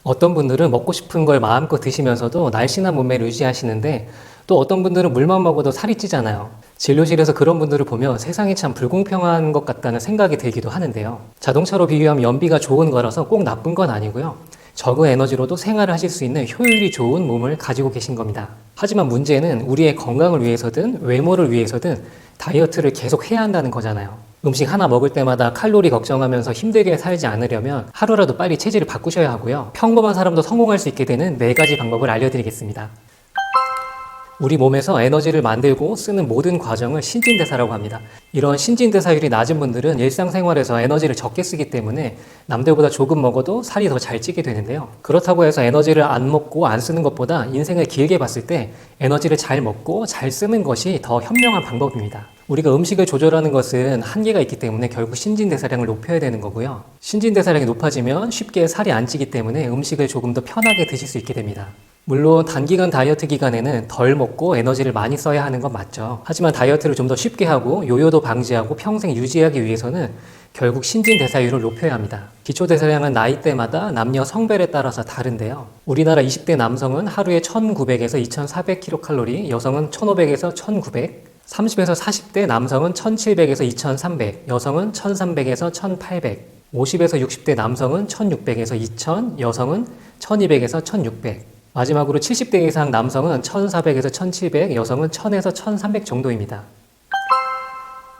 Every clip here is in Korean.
어떤 분들은 먹고 싶은 걸 마음껏 드시면서도 날씬한 몸매를 유지하시는데 또 어떤 분들은 물만 먹어도 살이 찌잖아요. 진료실에서 그런 분들을 보면 세상이 참 불공평한 것 같다는 생각이 들기도 하는데요. 자동차로 비유하면 연비가 좋은 거라서 꼭 나쁜 건 아니고요. 적은 에너지로도 생활을 하실 수 있는 효율이 좋은 몸을 가지고 계신 겁니다. 하지만 문제는 우리의 건강을 위해서든 외모를 위해서든 다이어트를 계속 해야 한다는 거잖아요. 음식 하나 먹을 때마다 칼로리 걱정하면서 힘들게 살지 않으려면 하루라도 빨리 체질을 바꾸셔야 하고요. 평범한 사람도 성공할 수 있게 되는 4가지 방법을 알려드리겠습니다. 우리 몸에서 에너지를 만들고 쓰는 모든 과정을 신진대사라고 합니다. 이런 신진대사율이 낮은 분들은 일상생활에서 에너지를 적게 쓰기 때문에 남들보다 조금 먹어도 살이 더 잘 찌게 되는데요. 그렇다고 해서 에너지를 안 먹고 안 쓰는 것보다 인생을 길게 봤을 때 에너지를 잘 먹고 잘 쓰는 것이 더 현명한 방법입니다. 우리가 음식을 조절하는 것은 한계가 있기 때문에 결국 신진대사량을 높여야 되는 거고요. 신진대사량이 높아지면 쉽게 살이 안 찌기 때문에 음식을 조금 더 편하게 드실 수 있게 됩니다. 물론 단기간 다이어트 기간에는 덜 먹고 에너지를 많이 써야 하는 건 맞죠. 하지만 다이어트를 좀 더 쉽게 하고 요요도 방지하고 평생 유지하기 위해서는 결국 신진대사율을 높여야 합니다. 기초대사량은 나이대마다 남녀 성별에 따라서 다른데요. 우리나라 20대 남성은 하루에 1900에서 2400kcal, 여성은 1500에서 1900, 30에서 40대 남성은 1700에서 2300, 여성은 1300에서 1800, 50에서 60대 남성은 1600에서 2000, 여성은 1200에서 1600, 마지막으로 70대 이상 남성은 1400에서 1700, 여성은 1000에서 1300 정도입니다.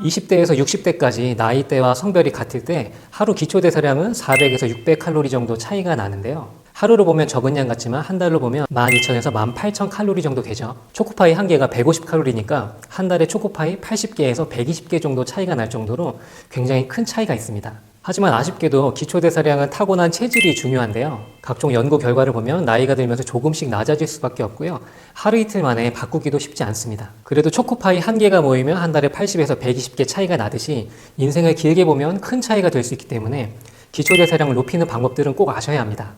20대에서 60대까지 나이대와 성별이 같을 때 하루 기초대사량은 400에서 600칼로리 정도 차이가 나는데요. 하루로 보면 적은 양 같지만 한 달로 보면 12,000에서 18,000칼로리 정도 되죠. 초코파이 한 개가 150칼로리니까 한 달에 초코파이 80개에서 120개 정도 차이가 날 정도로 굉장히 큰 차이가 있습니다. 하지만 아쉽게도 기초대사량은 타고난 체질이 중요한데요. 각종 연구 결과를 보면 나이가 들면서 조금씩 낮아질 수밖에 없고요. 하루 이틀 만에 바꾸기도 쉽지 않습니다. 그래도 초코파이 한 개가 모이면 한 달에 80에서 120개 차이가 나듯이 인생을 길게 보면 큰 차이가 될 수 있기 때문에 기초대사량을 높이는 방법들은 꼭 아셔야 합니다.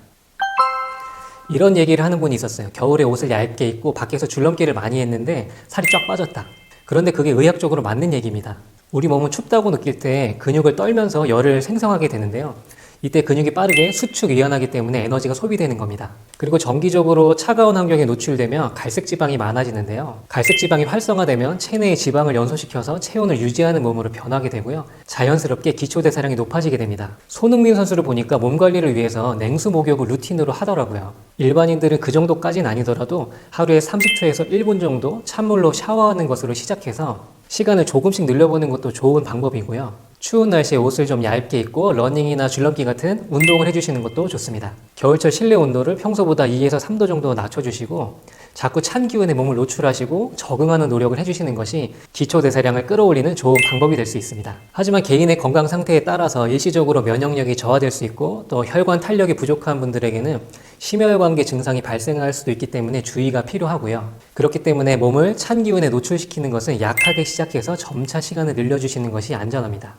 이런 얘기를 하는 분이 있었어요. 겨울에 옷을 얇게 입고 밖에서 줄넘기를 많이 했는데 살이 쫙 빠졌다. 그런데 그게 의학적으로 맞는 얘기입니다. 우리 몸은 춥다고 느낄 때 근육을 떨면서 열을 생성하게 되는데요. 이때 근육이 빠르게 수축 이완하기 때문에 에너지가 소비되는 겁니다. 그리고 정기적으로 차가운 환경에 노출되면 갈색 지방이 많아지는데요. 갈색 지방이 활성화되면 체내의 지방을 연소시켜서 체온을 유지하는 몸으로 변하게 되고요. 자연스럽게 기초대사량이 높아지게 됩니다. 손흥민 선수를 보니까 몸 관리를 위해서 냉수 목욕을 루틴으로 하더라고요. 일반인들은 그 정도까지는 아니더라도 하루에 30초에서 1분 정도 찬물로 샤워하는 것으로 시작해서 시간을 조금씩 늘려보는 것도 좋은 방법이고요. 추운 날씨에 옷을 좀 얇게 입고 러닝이나 줄넘기 같은 운동을 해주시는 것도 좋습니다. 겨울철 실내 온도를 평소보다 2에서 3도 정도 낮춰주시고 자꾸 찬 기운에 몸을 노출하시고 적응하는 노력을 해주시는 것이 기초대사량을 끌어올리는 좋은 방법이 될 수 있습니다. 하지만 개인의 건강 상태에 따라서 일시적으로 면역력이 저하될 수 있고 또 혈관 탄력이 부족한 분들에게는 심혈관계 증상이 발생할 수도 있기 때문에 주의가 필요하고요. 그렇기 때문에 몸을 찬 기운에 노출시키는 것은 약하게 시작해서 점차 시간을 늘려주시는 것이 안전합니다.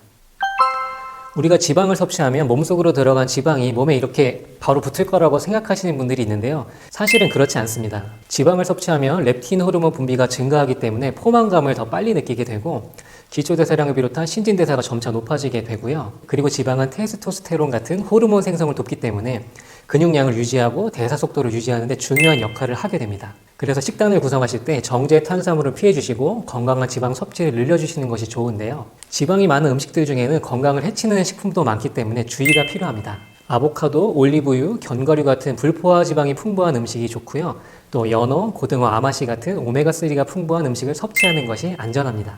우리가 지방을 섭취하면 몸속으로 들어간 지방이 몸에 이렇게 바로 붙을 거라고 생각하시는 분들이 있는데요. 사실은 그렇지 않습니다. 지방을 섭취하면 렙틴 호르몬 분비가 증가하기 때문에 포만감을 더 빨리 느끼게 되고 기초대사량을 비롯한 신진대사가 점차 높아지게 되고요. 그리고 지방은 테스토스테론 같은 호르몬 생성을 돕기 때문에 근육량을 유지하고 대사 속도를 유지하는 데 중요한 역할을 하게 됩니다. 그래서 식단을 구성하실 때 정제 탄수화물을 피해 주시고 건강한 지방 섭취를 늘려주시는 것이 좋은데요. 지방이 많은 음식들 중에는 건강을 해치는 식품도 많기 때문에 주의가 필요합니다. 아보카도, 올리브유, 견과류 같은 불포화 지방이 풍부한 음식이 좋고요. 또 연어, 고등어, 아마씨 같은 오메가3가 풍부한 음식을 섭취하는 것이 안전합니다.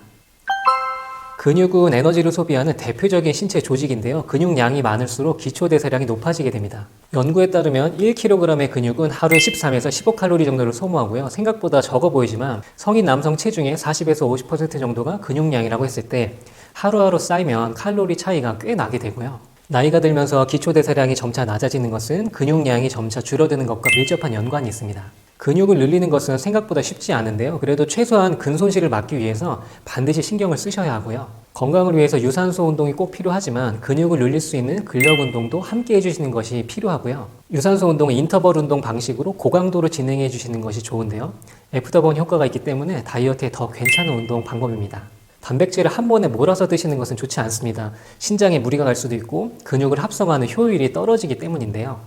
근육은 에너지를 소비하는 대표적인 신체 조직인데요. 근육량이 많을수록 기초대사량이 높아지게 됩니다. 연구에 따르면 1kg의 근육은 하루에 13에서 15칼로리 정도를 소모하고요. 생각보다 적어 보이지만 성인 남성 체중의 40에서 50% 정도가 근육량이라고 했을 때 하루하루 쌓이면 칼로리 차이가 꽤 나게 되고요. 나이가 들면서 기초대사량이 점차 낮아지는 것은 근육량이 점차 줄어드는 것과 밀접한 연관이 있습니다. 근육을 늘리는 것은 생각보다 쉽지 않은데요. 그래도 최소한 근손실을 막기 위해서 반드시 신경을 쓰셔야 하고요. 건강을 위해서 유산소 운동이 꼭 필요하지만 근육을 늘릴 수 있는 근력 운동도 함께 해주시는 것이 필요하고요. 유산소 운동은 인터벌 운동 방식으로 고강도로 진행해 주시는 것이 좋은데요. 애프터번 효과가 있기 때문에 다이어트에 더 괜찮은 운동 방법입니다. 단백질을 한 번에 몰아서 드시는 것은 좋지 않습니다. 신장에 무리가 갈 수도 있고 근육을 합성하는 효율이 떨어지기 때문인데요.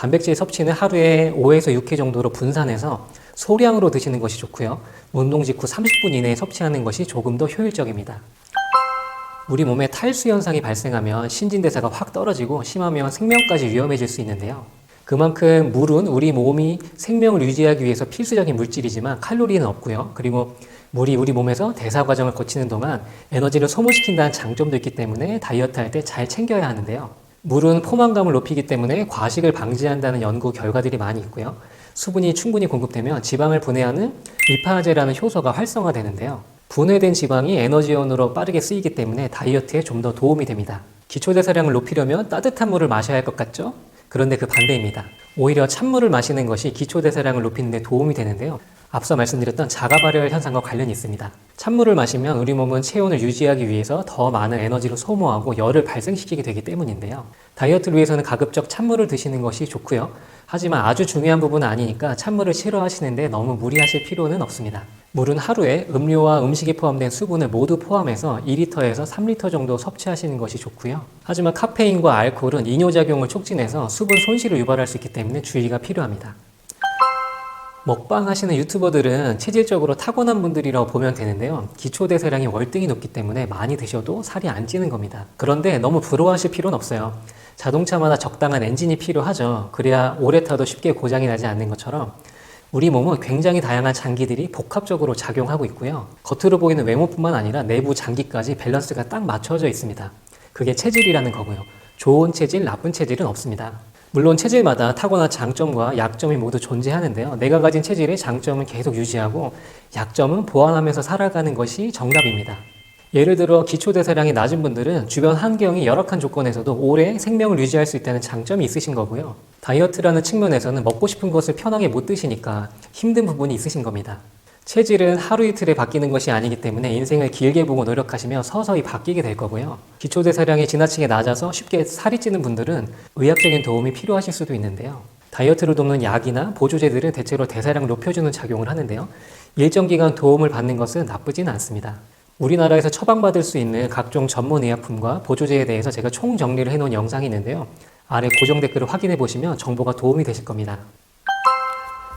단백질 섭취는 하루에 5에서 6회 정도로 분산해서 소량으로 드시는 것이 좋고요. 운동 직후 30분 이내에 섭취하는 것이 조금 더 효율적입니다. 우리 몸에 탈수 현상이 발생하면 신진대사가 확 떨어지고 심하면 생명까지 위험해질 수 있는데요. 그만큼 물은 우리 몸이 생명을 유지하기 위해서 필수적인 물질이지만 칼로리는 없고요. 그리고 물이 우리 몸에서 대사 과정을 거치는 동안 에너지를 소모시킨다는 장점도 있기 때문에 다이어트 할 때 잘 챙겨야 하는데요. 물은 포만감을 높이기 때문에 과식을 방지한다는 연구 결과들이 많이 있고요. 수분이 충분히 공급되면 지방을 분해하는 리파제라는 효소가 활성화되는데요. 분해된 지방이 에너지원으로 빠르게 쓰이기 때문에 다이어트에 좀 더 도움이 됩니다. 기초대사량을 높이려면 따뜻한 물을 마셔야 할 것 같죠? 그런데 그 반대입니다. 오히려 찬물을 마시는 것이 기초대사량을 높이는 데 도움이 되는데요. 앞서 말씀드렸던 자가발열 현상과 관련이 있습니다. 찬물을 마시면 우리 몸은 체온을 유지하기 위해서 더 많은 에너지를 소모하고 열을 발생시키게 되기 때문인데요. 다이어트를 위해서는 가급적 찬물을 드시는 것이 좋고요. 하지만 아주 중요한 부분은 아니니까 찬물을 싫어하시는데 너무 무리하실 필요는 없습니다. 물은 하루에 음료와 음식에 포함된 수분을 모두 포함해서 2리터에서 3리터 정도 섭취하시는 것이 좋고요. 하지만 카페인과 알코올은 이뇨작용을 촉진해서 수분 손실을 유발할 수 있기 때문에 주의가 필요합니다. 먹방 하시는 유튜버들은 체질적으로 타고난 분들이라고 보면 되는데요. 기초대사량이 월등히 높기 때문에 많이 드셔도 살이 안 찌는 겁니다. 그런데 너무 부러워하실 필요는 없어요. 자동차마다 적당한 엔진이 필요하죠. 그래야 오래 타도 쉽게 고장이 나지 않는 것처럼 우리 몸은 굉장히 다양한 장기들이 복합적으로 작용하고 있고요. 겉으로 보이는 외모뿐만 아니라 내부 장기까지 밸런스가 딱 맞춰져 있습니다. 그게 체질이라는 거고요. 좋은 체질, 나쁜 체질은 없습니다. 물론 체질마다 타고난 장점과 약점이 모두 존재하는데요. 내가 가진 체질의 장점은 계속 유지하고 약점은 보완하면서 살아가는 것이 정답입니다. 예를 들어 기초대사량이 낮은 분들은 주변 환경이 열악한 조건에서도 오래 생명을 유지할 수 있다는 장점이 있으신 거고요. 다이어트라는 측면에서는 먹고 싶은 것을 편하게 못 드시니까 힘든 부분이 있으신 겁니다. 체질은 하루 이틀에 바뀌는 것이 아니기 때문에 인생을 길게 보고 노력하시면 서서히 바뀌게 될 거고요. 기초대사량이 지나치게 낮아서 쉽게 살이 찌는 분들은 의학적인 도움이 필요하실 수도 있는데요. 다이어트를 돕는 약이나 보조제들은 대체로 대사량을 높여주는 작용을 하는데요. 일정 기간 도움을 받는 것은 나쁘진 않습니다. 우리나라에서 처방받을 수 있는 각종 전문 의약품과 보조제에 대해서 제가 총정리를 해놓은 영상이 있는데요. 아래 고정 댓글을 확인해 보시면 정보가 도움이 되실 겁니다.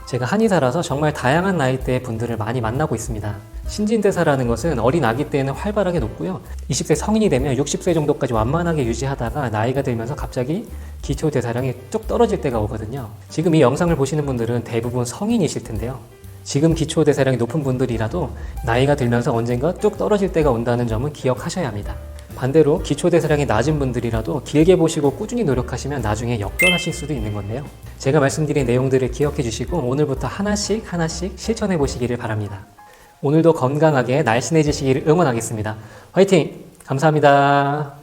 제가 한의사라서 정말 다양한 나이대의 분들을 많이 만나고 있습니다. 신진대사라는 것은 어린 아기 때는 활발하게 높고요. 20세 성인이 되면 60세 정도까지 완만하게 유지하다가 나이가 들면서 갑자기 기초대사량이 쭉 떨어질 때가 오거든요. 지금 이 영상을 보시는 분들은 대부분 성인이실 텐데요. 지금 기초대사량이 높은 분들이라도 나이가 들면서 언젠가 쭉 떨어질 때가 온다는 점은 기억하셔야 합니다. 반대로 기초대사량이 낮은 분들이라도 길게 보시고 꾸준히 노력하시면 나중에 역전하실 수도 있는 건데요. 제가 말씀드린 내용들을 기억해 주시고 오늘부터 하나씩 실천해 보시기를 바랍니다. 오늘도 건강하게 날씬해지시기를 응원하겠습니다. 화이팅! 감사합니다.